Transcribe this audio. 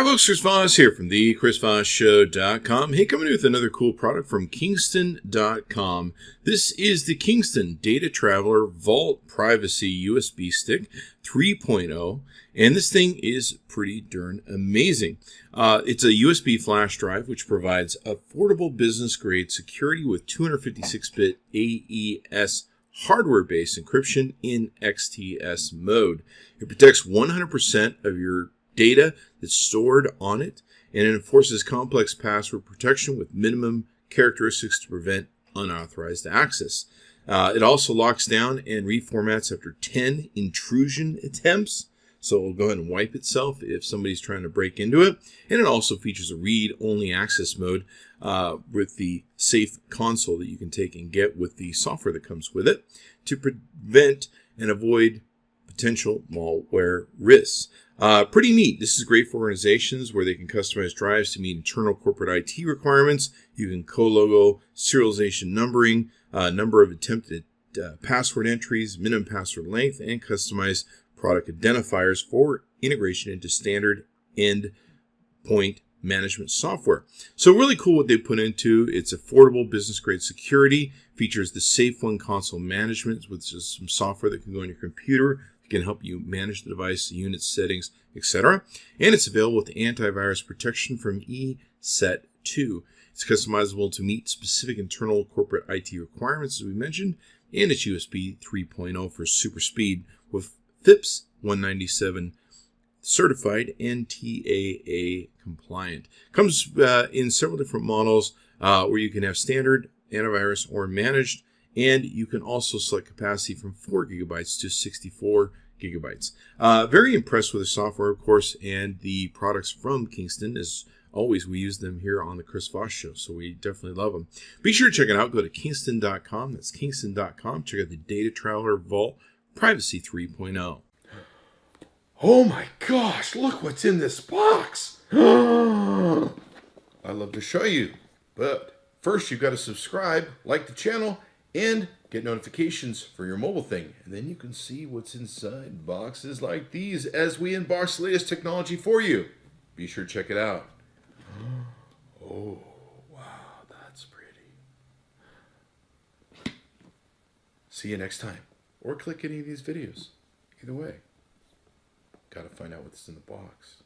folks, Chris Voss here from the ChrisVossShow.com. Hey, coming in with another cool product from Kingston.com. This is the Kingston DataTraveler Vault Privacy USB Stick 3.0, and this thing is pretty darn amazing. It's a USB flash drive which provides affordable business-grade security with 256-bit AES hardware-based encryption in XTS mode. It protects 100% of your data that's stored on it, and it enforces complex password protection with minimum characteristics to prevent unauthorized access. It also locks down and reformats after 10 intrusion attempts, so it'll go ahead and wipe itself if somebody's trying to break into it. And it also features a read-only access mode with the safe console that you can take and get with the software that comes with it to prevent and avoid potential malware risks. Pretty neat. This is great for organizations where they can customize drives to meet internal corporate IT requirements. You can co-logo, serialization numbering, number of attempted password entries, minimum password length, and customize product identifiers for integration into standard endpoint management software. So really cool what they put into. It's affordable business-grade security, features the Safe One console management, which is some software that can go on your computer. It can help you manage the device, the unit settings, etc. And it's available with Antivirus Protection from ESET2. It's customizable to meet specific internal corporate IT requirements, as we mentioned, and it's USB 3.0 for super speed with FIPS 197 certified and TAA compliant. Comes in several different models where you can have standard, antivirus, or managed, and you can also select capacity from 4 gigabytes to 64 gigabytes. Very impressed with the software, of course, and the products from Kingston. As always, we use them here on the Chris Voss Show, so we definitely love them. Be sure to check it out. Go to Kingston.com. That's Kingston.com. Check out the DataTraveler Vault Privacy 3.0. Oh my gosh, look what's in this box. I'd love to show you, but first you've got to subscribe, like the channel, and get notifications for your mobile thing. And then you can see what's inside boxes like these as we unbox the latest technology for you. Be sure to check it out. Oh, wow, that's pretty. See you next time. Or click any of these videos. Either way. Got to find out what's in the box.